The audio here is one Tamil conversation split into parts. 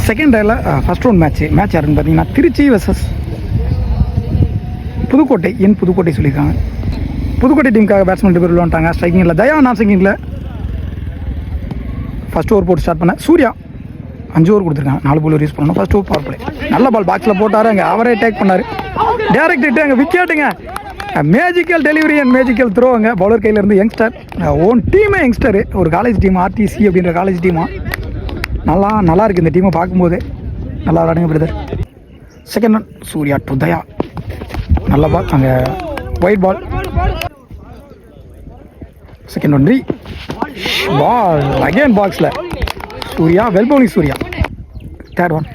செகண்ட் டேயில் ஃபஸ்ட் ரவுண்ட் மேட்ச் யாருன்னு பார்த்தீங்கன்னா திருச்சி வெர்சஸ் புதுக்கோட்டை. புதுக்கோட்டை சொல்லியிருக்காங்க. புதுக்கோட்டை டீமுக்காக பேட்ஸ்மேன் 2 பேர் விளையாண்டாங்க. ஸ்ட்ரைக்கிங்கில் தயா, நான் ஸ்ட்ரைக்கிங்கில். ஃபஸ்ட் ஓவர் போட்டு ஸ்டார்ட் பண்ணேன். சூர்யா 5 ஓவர் கொடுத்துருக்காங்க. 4 bowler யூஸ் பண்ணணும். First over power play. நல்ல பால் பாக்ஸில் போட்டார். அங்கே அவரே டேக் பண்ணார். டேரக்ட் ஹிட்டு, அங்கே விக்கெட்டுங்க. Magical delivery and magical throw. அங்கே பவுலர் கையிலேருந்து யங்ஸ்டர், ஓன் டீமே யங்ஸ்டரு. ஒரு காலேஜ் டீம், ஆர்டிசி அப்படின்ற காலேஜ் டீமா. நல்லா இருக்குது இந்த டீமை பார்க்கும்போது. நல்லா விளாடுங்க brother. Second one Surya to Daya. நல்ல பால், அங்கே white ball. Second one ball again பாக்ஸில். Surya well bowling. Surya third one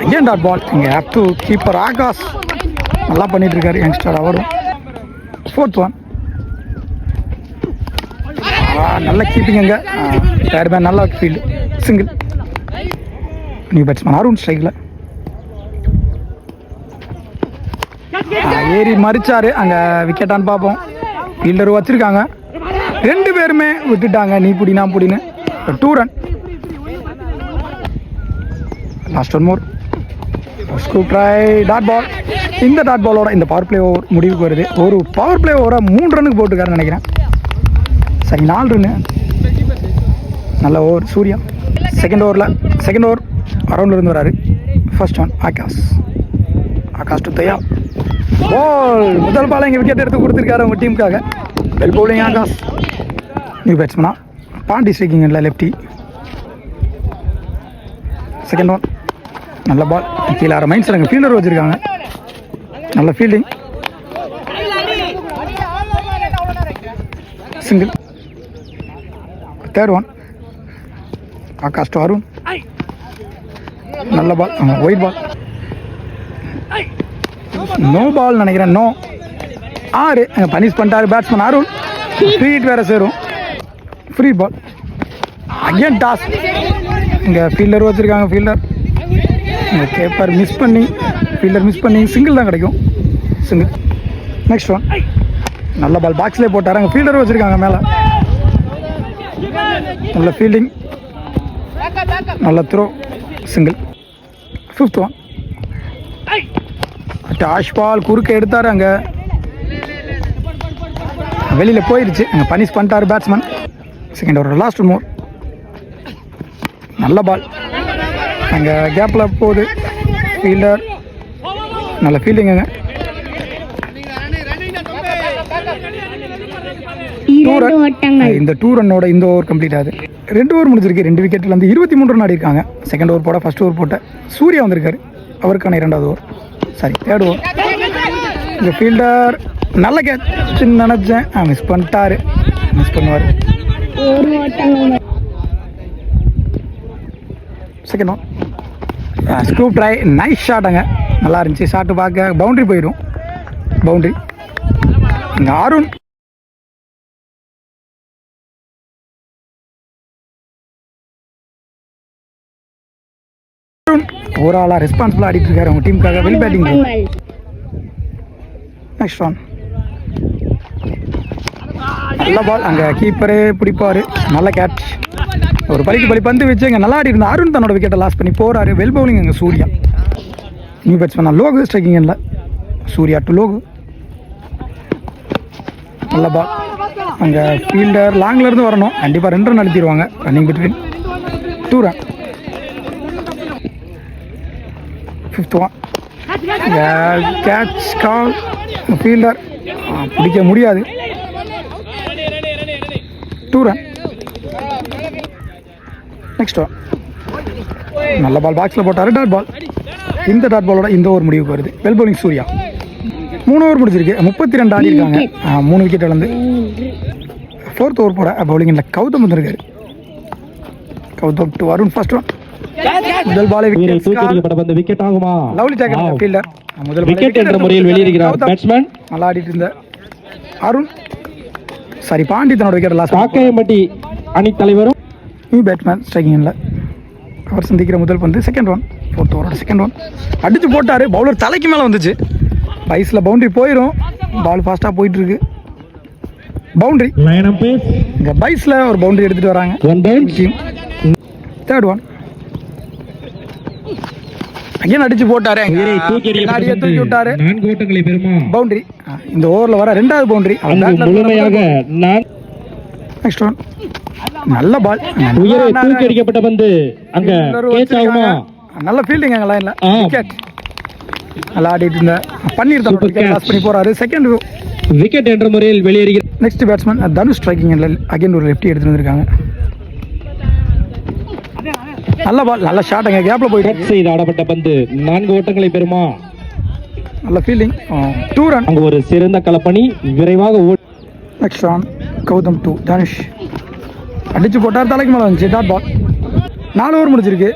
again dot ball. இங்கே அப் டு கீப்பர் ஆகாஷ் நல்லா பண்ணிட்டு இருக்காரு யங்ஸ்டர் அவரும். ஃபோர்த் ஒன் நல்ல கீப்பிங். அங்கே தேர்ட் மேன் நல்லா field. Single. New batsman Arun ஸ்ட்ரைக்கில். ஏறி மறிச்சாரு. அங்கே விக்கெட்டான்னு பார்ப்போம். ஃபீல்டர் வச்சுருக்காங்க. 2 பேருமே விட்டுட்டாங்க. நீ பிடி நான் பிடின்னு. 2 run. Last one more. Scoop try dot ball. இந்த டாட் பாலோட இந்த பவர் பிளே ஓவர் முடிவுக்கு வருது. ஒரு பவர் பிளே ஓவரை 3 ரன்னுக்கு போட்டுருக்காருன்னு நினைக்கிறேன். சரி 4 ரன்னு. நல்ல ஓவர் சூர்யா. செகண்ட் ஓவர் அரௌண்ட்லேருந்து வராரு. First one Akash to Daya. Ball முதல் பால் இங்கே விக்கெட் எடுத்து கொடுத்துருக்காரு அவங்க டீமுக்காக. Well bowling Akash. நியூ பேட்ஸ்மேனா பாண்டி ஸ்ட்ரைக்கிங் இல்லை லெஃப்டி. செகண்ட் ஒன் நல்ல பால். கீழே 6 மைன்ஸில் அங்கே ஃபீல்டர் வச்சுருக்காங்க. நல்ல fielding. Single. Third one Akash to Arun. நல்ல ball, white ball. No ball நினைக்கிறேன். நோ 6 அங்கே பனிஷ் பண்ணிட்டாரு பேட்ஸ்மேன் அருண். ஃப்ரீ ஹிட் வேறு சேரும். Free ball again toss. இங்கே ஃபீல்டர் வச்சுருக்காங்க. ஃபீல்டர் கேப்பர் மிஸ் பண்ணி சிங்கிள் தான் கிடைக்கும். சிங்கிள். நெக்ஸ்ட் ஒன் நல்ல பால் பாக்ஸ்லேயே போட்டார். அங்கே ஃபீல்டர் வச்சுருக்காங்க மேலே. நல்ல ஃபீல்டிங், நல்ல த்ரோ. சிங்கிள். ஃபிஃப்த் ஒன் டாஷ் பால் குறுக்க எடுத்தார். அங்கே வெளியில் போயிடுச்சு. அங்கே பனிஷ் பண்ணிட்டார் batsman. Second over last more. நல்ல பால் அங்கே கேப்பில் போகுது. ஃபீல்டர் நல்ல ஃபீல்டிங்க. இந்த 2 ரன்னோட இந்த ஓவர் கம்ப்ளீட் ஆகுது. 2 ஓவர் முடிஞ்சிருக்கு. 2 விக்கெட்டில் வந்து 23 ரன் ஆடி இருக்காங்க. செகண்ட் ஓவர் போட ஃபர்ஸ்ட் ஓவர் போட்ட சூர்யா வந்திருக்காரு. அவருக்கான 2வது ஓவர். Sorry third over. இந்த ஃபீல்டர் நல்ல கேட்ச் நினச்சேன். மிஸ் பண்ணிட்டாரு. மிஸ் பண்ணுவார். Second one scoop try. Nice ஷாட்டுங்க. நல்லா இருந்துச்சு ஷாட்டு. பார்க்க பவுண்ட்ரி போயிடும். பவுண்ட்ரி. இங்கே அருண் ஓவராலாக ரெஸ்பான்சிபிளாக ஆடிட்டு இருக்காரு அவங்க டீமுக்காக. Well batting. நெக்ஸ்ட் ஒன் நல்ல பால். அங்கே கீப்பரே பிடிப்பார். நல்ல கேட்ச். ஒரு பலிக்கு பலி பந்து வச்சு அங்கே நல்லா ஆடி இருந்த அருண் தன்னோட விக்கெட்டை லாஸ் பண்ணி போகிறாரு. வெல் பவுலிங் அங்கே Surya. New batsman Logu striking இல்லை. சூர்யா டு லோகு. நல்ல பால். அங்கே ஃபீல்டர் லாங்லேருந்து வரணும். கண்டிப்பாக 2 ரன் அழுத்திடுவாங்க. Running between 2 run. Fifth one catch call. Fielder பிடிக்க முடியாது. 2 ரன். நெக்ஸ்ட் ஒன் நல்ல பால் பாக்ஸில் போட்டார். Dot ball. இந்த டாட் பாலோட இந்த ஓவர் முடிவுக்கு வருது. Well bowling Surya. 3 ஓவர் முடிச்சிருக்கு. 32 ஆடி இருக்காங்க. 3 விக்கெட் இழந்து. 4th ஓவர் போட பவுலிங் இல்லை. கௌதம் வந்திருக்காரு. Gautham to Arun. First one முதல் பாலை விக்கெட் ஆகுமா? லவ்லி டேக்கல் ஃபீல்டர். முதல் விக்கெட் என்ற முறையில் வெளியேறுகிறார் பேட்ஸ்மேன். நல்லா ஆடிட்டு இருந்த அருண். சாரி பாண்டி தன்னோட விக்கெட் லாஸ்ட். காக்கையம்பட்டி அணி தலைவரும் நியூ பேட்ஸ்மேன் ஸ்ட்ரைக்கிங்ல அவர் சந்திக்கிற முதல் பந்து. செகண்ட் ஒன் 4th ஓவரோட செகண்ட் ஒன் அடிச்சு போட்டாரு. பவுலர் தலைக்கு மேலே வந்துச்சு. பைஸில் பவுண்டரி போயிடும். பால் ஃபாஸ்ட்டாக போயிட்டு இருக்கு. பவுண்டரி. இங்கே பைஸில் ஒரு பவுண்டரி எடுத்துகிட்டு வராங்க. தேர்ட் ஒன் அகைன் அடிச்சு போட்டாரு, தூக்கி விட்டாரு. 4 ஓட்டங்களை பெறுமா? பவுண்டரி. இந்த ஓவரில் வர 2வது பவுண்டரி. முழுமையாக நெக்ஸ்ட் ஒன். நல்ல பால், தூக்கி அடிக்கப்பட்ட பந்து அங்க கேட்ச் ஆகுமா? நல்ல ஃபீல்டிங் அங்க லைன்ல. விக்கெட். நல்லா ஆடிட்டு இருந்த பன்னீர் தான் பாஸ் பண்ணி போறாரு. செகண்ட் விக்கெட் என்ற முறையில் வெளியேறுகிறார். Next batsman Dhanush striking again ஒரு லெஃப்டி எடுத்துட்டு வந்திருக்காங்க. நல்ல பால், நல்ல ஷாட் அங்க கேப்ல போயிட்டு செய்து ஆடப்பட்ட பந்து 4 ஓட்டங்களை பெறுமா? நல்ல ஃபீல்டிங். 2 ரன். அங்க ஒரு சிறந்த களப்பணி, விரைவாக நெக்ஸ்ட் ஆன் கௌதம் 2. தனுஷ் அடிச்சு போட்டார், தலைக்கு மேலே வந்துச்சு. டாட் பால். 4 ஓவர் முடிச்சிருக்கு.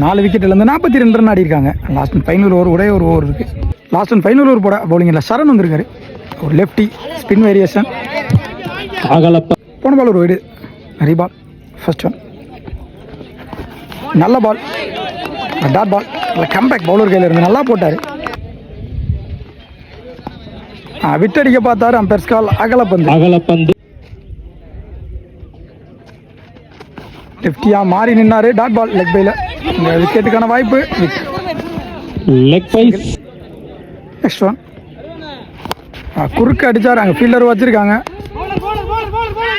4 விக்கெட்ல இருந்து 42 ரன் ஆடி இருக்காங்க. லாஸ்ட் ஃபைனல் ஓவர் ஒரே ஒரு ஓவர் இருக்கு. லாஸ்ட் அண்ட் ஃபைனல் ஓவர் போட பவுலிங்கில் சரண் வந்திருக்காரு. ஒரு லெஃப்டி ஸ்பின் வேரியேஷன். போன பால் ஒரு வைடு. ரீபால். First one. நல்ல ball, dot ball. Comeback bowler கையில் இருந்து நல்லா போட்டார். விட்டடிக்க பார்த்தாரு, அம்பேர் கால். அகலப்பந்து. லெஃப்டியா மாறி நின்னாரு. Dot ball. லெக் பைல விக்கெட்டுக்கான வாய்ப்பு. Next one. குறுக்கு அடிச்சார், அங்கே ஃபீல்டர் வச்சிருக்காங்க.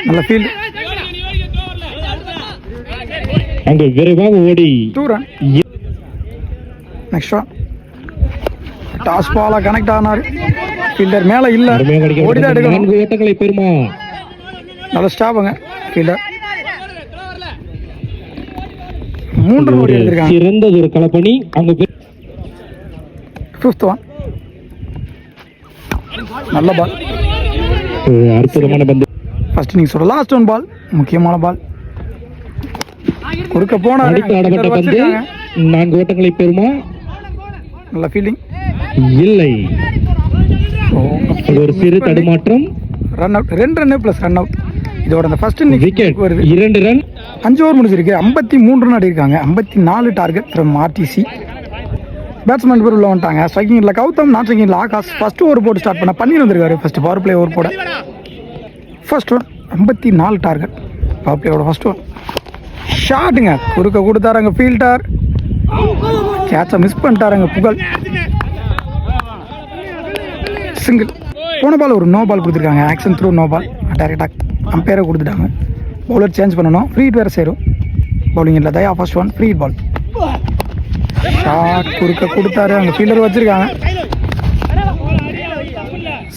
நல்ல ஃபீல்டு. அங்கே விரைவாக ஓடி 2 run. Next one. Toss Bala connect ஆனார். ஃபீல்டர் மேலே இல்லை, ஓடிதான் எடுக்கணும். 4 ஓட்டங்களை பெறுமா? நல்ல ஸ்டாப்புங்க ஃபீல்டர். 3 ரன் ஓடி எடுத்திருக்காங்க. சிறந்தது ஒரு களப்பணி. அங்க 5th ஒன். நல்ல பால், அற்புதமான பந்து. ஃபர்ஸ்ட் இன்னிங்ஸோட லாஸ்ட் ஒன் பால், முக்கியமான பால். குறுக்க போன ஆடப்பட்ட பந்து 4 ஓட்டங்களை பெறுமா? நல்ல ஃபீல்டிங். இல்லை, ஒரு சிறு தடுமாற்றம். Run out. 2 run plus run out. இதோட அந்த ஃபர்ஸ்ட் விக்கெட் வருது. 2 ரன். 5 ஓவர் முடிச்சிருக்கு. 53 ரன் அடிருக்காங்க. 54 target from RTC. Batsman pair உள்ள வந்துட்டாங்க. ஸ்ட்ரைக்கிங்கில் கௌதம், நான் ஸ்ட்ரைக்கிங்கில் ஆகாஷ். ஃபர்ஸ்ட் ஓவர் போட்டு ஸ்டார்ட் பண்ண பன்னீர் வந்திருக்காரு. ஃபர்ஸ்ட் பவர் பிளே ஓவர் போட. First one. 54 டார்கெட் பவர் பிளேயோட ஃபர்ஸ்ட் ஒன். ஷாட்டுங்க, குறுக்க கொடுத்தாருங்க ஃபீல்டர். கேட்சை மிஸ் பண்ணிட்டாருங்க புகழ். சிங்கிள். போன பால் ஒரு நோ பால் கொடுத்துருக்காங்க. Action through no ball. டைரெக்டாக அம்பையரை கொடுத்துட்டாங்க. பவுலர் சேஞ்ச் பண்ணணும். ஃப்ரீ ஹிட் வேறு சேரும். பவுலிங் இல்லை. Daya first one. Free ball. Shot குறுக்க கொடுத்தாரு, அங்கே ஃபீல்டர் வச்சிருக்காங்க.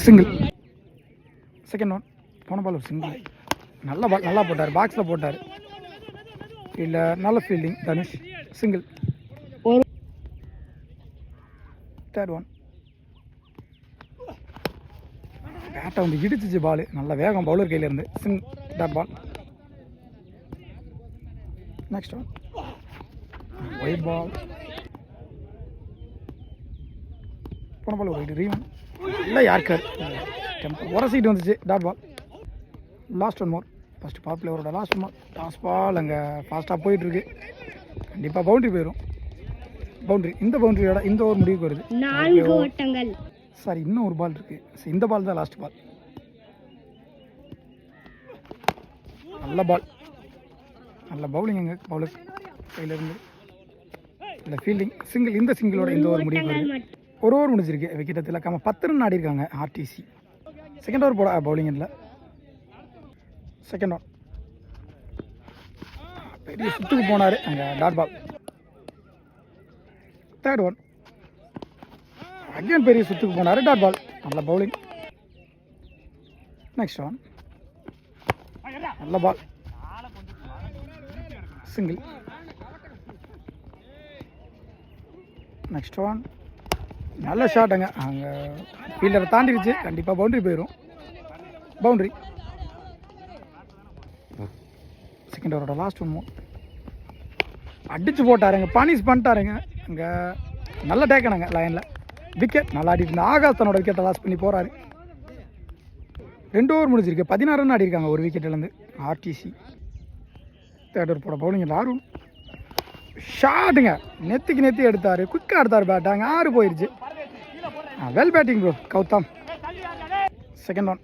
சிங்கிள். Second one. போன பால் ஒரு சிங்கிள். நல்ல பால், நல்லா போட்டார். பாக்ஸில் போட்டார். இல்லை, நல்ல fielding Dhanush. Single. Third one. பேட்டை வந்து இடிச்சிச்சு பால். நல்ல வேகம் பவுலர் கையில் இருந்து. Dot ball. Next one. White ball. போன பால் ஒயிட். ரீவன். இல்லை, யார்கர் உரசிட்டு வந்துச்சு. Dot ball. Last one more. First power பிளேயரோட லாஸ்ட் மோர். டாஸ் பால் அங்கே ஃபாஸ்ட்டாக போயிட்டுருக்கு. கண்டிப்பாக பவுண்ட்ரி போயிடும். பவுண்ட்ரி. இந்த பவுண்ட்ரியோட இந்த ஓவர் முடிவுக்கு வருது. 4 ஓட்டங்கள். சாரி, இன்னும் ஒரு பால் இருக்குது. இந்த பால் தான் லாஸ்ட் பால். நல்ல பால், நல்ல பவுலிங். எங்க பவுலர் கையிலேருந்து இல்லை ஃபீல்டிங். சிங்கிள். இந்த சிங்கிளோட இந்த ஓவர் முடிவுக்கு வருது. ஒரு ஓவர் முடிஞ்சிருக்கு. விக்கெட்டை இலக்காம 10 ரன் ஆடி இருக்காங்க ஆர்டிசி. செகண்ட் ஓவர் போட பவுலிங் இல்லை. Second one. பெரிய சுத்துக்கு போனார், அங்கே dot ball. Third one. Again பெரிய சுத்துக்கு போனார். Dot ball. நல்ல பவுலிங். Next one. நல்ல பால். சிங்கிள். Next one. நல்ல ஷாட்டுங்க, அங்கே ஃபீல்டரை தாண்டிடுச்சு. கண்டிப்பாக பவுண்ட்ரி போயிடும். பவுண்ட்ரி. செகண்ட் ஓவரோட லாஸ்ட் ஒன் மூவ். அடிச்சு போட்டாருங்க, பனிஷ் பண்ணிட்டாருங்க. அங்கே நல்ல டேக்கணுங்க லைனில். விக்கெட். நல்லா ஆடிட்டு இருந்த ஆகாஷ் தன்னோட விக்கெட்டை லாஸ் பண்ணி போகிறாரு. 2 ஓவர் முடிஞ்சிருக்கு. 16 ரன் ஆடி இருக்காங்க ஒரு விக்கெட்லேருந்து ஆர்டிசி. தேர்ட் ஓவர் போட பவுலிங் ஆர்வம். ஷாட்டுங்க, நெத்திக்கு நெத்தி எடுத்தார். குயிக்காக எடுத்தார் பேட். அங்கே 6 போயிடுச்சு. Well batting bro Gautham. Second one.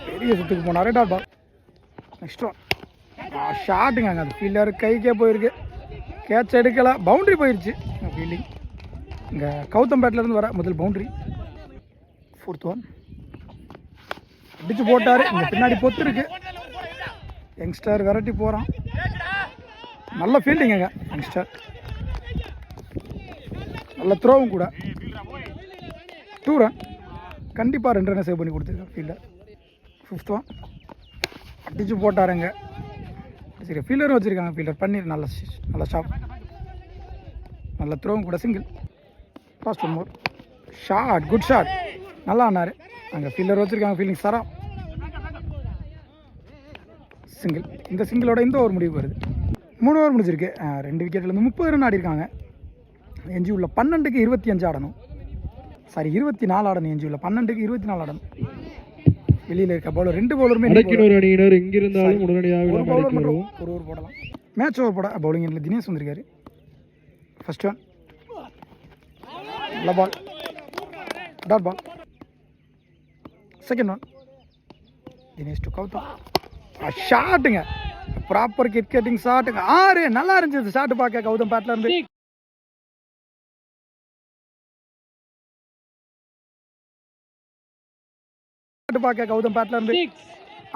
பெரிய சுத்துக்கு போனார். Dot ball. Next one. ஷாட்டுங்க, அங்கே அது ஃபீல்டர் கைக்கே போயிருக்கு. கேட்ச் எடுக்கல, பவுண்டரி போயிடுச்சு. ஃபீல்டிங் இங்கே கௌதம்பேட்டிலேருந்து வர முதல் பவுண்டரி. 4th ஒன் அடிச்சு போட்டார். இங்கே பின்னாடி பொத்து இருக்கு. யங்ஸ்டர் விரட்டி போகிறான். நல்ல ஃபீல்டிங்க யங்ஸ்டர், நல்ல த்ரோவும் கூட. 2 ரன், கண்டிப்பாக 2 ரனை சேவ் பண்ணி கொடுத்துருக்கேன் ஃபீல்டர். 5th ஒன் அடிச்சு போட்டாருங்க. சரி, ஃபீல்டரும் வச்சுருக்காங்க. ஃபீல்டர் பன்னீர் நல்ல ஷாப், நல்ல த்ரோவும் கூட. சிங்கிள். லாஸ்ட் 1 மோர் ஷாட், குட் ஷாட், நல்லா ஆனார். அங்கே ஃபீல்டர் வச்சுருக்காங்க. ஃபீல்டிங் சரா. சிங்கிள். இந்த சிங்கிளோட இந்த ஓவர் முடிவு வருது. 3 ஓவர் முடிச்சிருக்கு. 2 விக்கெட்லேருந்து 30 ரன் ஆடிருக்காங்க. எஞ்சி உள்ள 12க்கு 25 ஆடணும். சாரி, 24 ஆடணும். எஞ்சி உள்ள 12க்கு 24 ஆடணும். வெளியில் இருக்க பவுலர் 2 பவுலருமே அணியினர் எங்கிருந்தாலும் உடனடியாக ஒரு பவுலர் மட்டும் ஒரு ஓவர் போடலாம். மேட்ச் ஓவர் போட பவுலிங் எண்ணில் தினேஷ் வந்திருக்காரு. ஃபர்ஸ்ட் ஒன் நல்ல ball, dot ball. Second one Dinesh to Gautham. ஷாட்டுங்க, ப்ராப்பர் கிரிக்கெட்டிங் ஷாட்டுங்க. 6 நல்லா இருந்துச்சு ஷாட்டு பார்க்க. கௌதம் பேட்ல இருந்து பார்க்க கௌதம் பேட்ல இருந்து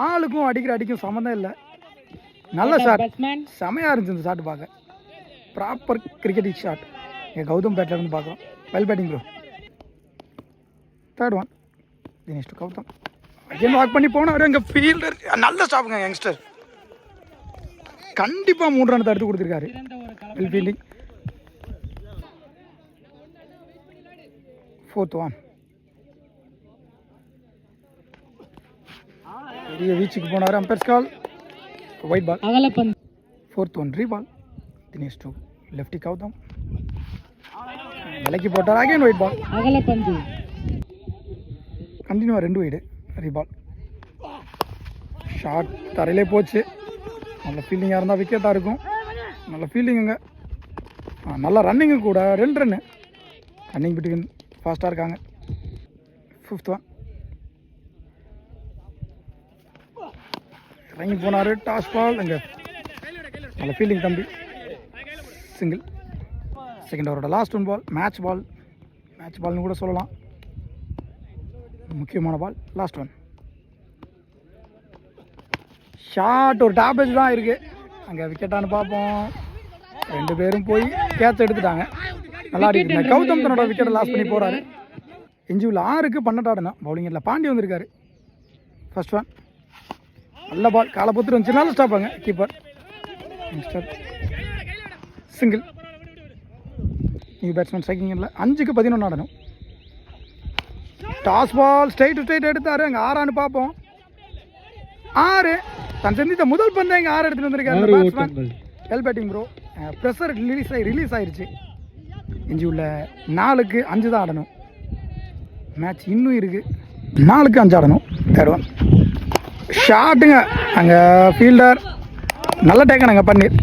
ஆளுக்கும் அடிக்கும் சம்மந்தம் இல்லை. நல்ல ஷாட், செமையா இருந்துச்சு இந்த ஷாட் பார்க்க. ப்ராப்பர் கிரிக்கெட்டிங் ஷாட் கௌதம் பேட்ல இருந்து பார்க்கலாம். Well batting bro. 3rd one Dinesh to Gautham. Again walk பண்ணி போனாரு. அங்கே ஃபீல்டர் நல்ல ஸ்டாப்புங்க. யங்ஸ்டர் கண்டிப்பாக 3 ரன் தடுத்து கொடுத்துருக்காரு. Well fielding. 4th ஒன் பெரிய வீச்சுக்கு போனார். Umpire's call, wide ball. 4th one reball. Dinesh to lefty Gautham விலைக்கு போட்டார். Again wide ball. கண்டினியூவாக 2 வைடு. ரீபால். ஷார்ட் தரையிலே போச்சு. நல்ல ஃபீல்டிங்காக இருந்தால் விக்கெட்டாக இருக்கும். நல்ல ஃபீல்டிங்குங்க, நல்ல ரன்னிங்கு கூட. 2 ரன்னு ரன்னிங் பிட்வீன் ஃபாஸ்ட்டாக இருக்காங்க. 5th ஒன் இறங்கி போனார். Toss ball. இங்கே நல்ல ஃபீல்டிங் தம்பி. சிங்கிள். செகண்ட் ஓவரோட லாஸ்ட் 1 பால். மேட்ச் பால்னு கூட சொல்லலாம். முக்கியமான பால். Last one shot. ஒரு டேபேஜ் தான் இருக்குது. அங்கே விக்கெட்டானு பார்ப்போம். 2 பேரும் போய் கேட்ச் எடுத்துட்டாங்க. நல்லா ஆடிட்டு கௌதம் தன்னோட விக்கெட்டை லாஸ் பண்ணி போகிறாரு. இஞ்சிவில் 6க்கு 12 ஆடணும். பவுலிங்கில் பாண்டி வந்திருக்காரு. ஃபர்ஸ்ட் ஒன் நல்ல பால். காலை பொத்துட்டு வந்துச்சு. நல்ல ஸ்டாப்பாங்க keeper. Single. New batsman striking இல்லை. 5க்கு 11 ஆடணும். டாஸ் பால் ஸ்ட்ரைட் எடுத்தாரு. அங்கே 6 பார்ப்போம். 6 தன் சந்தித்த முதல் பந்தை இங்கே 6 எடுத்துட்டு வந்திருக்காரு batsman. Well batting bro. Pressure release ஆயிடுச்சு. இஞ்சி உள்ள 4க்கு 5 தான் ஆடணும். மேட்ச் இன்னும் இருக்கு. 4க்கு 5 ஆடணும். 3rd ஒன் ஷாட்டுங்க. அங்கே ஃபீல்டர் நல்ல டேக்கனாங்க பன்னீர்.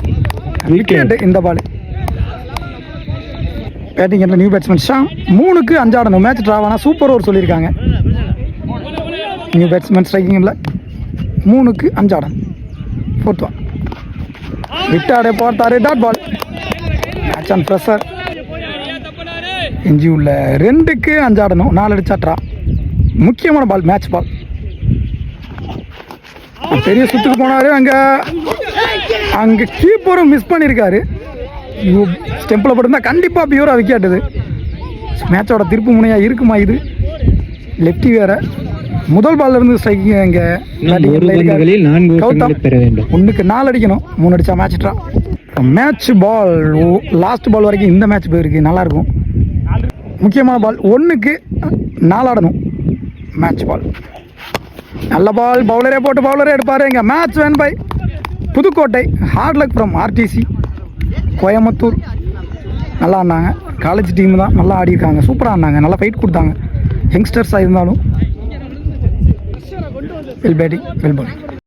விக்கெட்டு இந்த பால். பேட்டிங் என்ற நியூ பேட்ஸ்மேன் ஷா. 3க்கு 5 ஆடணும். மேட்ச் ட்ராவானா சூப்பர் ஓவர் சொல்லியிருக்காங்க. நியூ பேட்ஸ்மேன் ஸ்ட்ரைக்கிங் இல்லை. 3க்கு 5 ஆடணும். 4th ஒன் விட்டாடே போட்டாரு. Dot ball. Match on pressure. எஞ்சி உள்ள 2க்கு 5 ஆடணும். 4 அடிச்சா ட்ரா. முக்கியமான பால். மேட்ச் பால். பெரிய சுத்துக்கு போனாரு. அங்கே கீப்பரும் மிஸ் பண்ணியிருக்காரு. ஸ்டெம்பில் போட்டிருந்தா கண்டிப்பாக பியூராக விக்கெட்டுது. மேட்சோட திருப்பு முனையாக இருக்குமா இது? லெஃப்டி வேற. முதல் பால்ல இருந்து ஸ்ட்ரைக்கிங். இங்கே 1க்கு 4 அடிக்கணும். 3 அடிச்சா match draw. Match ball last ball வரைக்கும் இந்த மேட்ச் போயிருக்கு. நல்லாயிருக்கும். முக்கியமான பால். 1க்கு 4 ஆடணும். Match ball. நல்ல பால். பவுலரே எடுப்பார். இங்கே match won by Pudukkottai. Hard luck from RTC Coimbatore. நல்லா ஆடினாங்க. காலேஜ் டீம் தான். நல்லா ஆடிருக்காங்க. சூப்பராக ஆடினாங்க. நல்லா ஃபைட் கொடுத்தாங்க. யங்ஸ்டர்ஸாக இருந்தாலும் வெல் பேட்டிங் வெல் பாலிங்.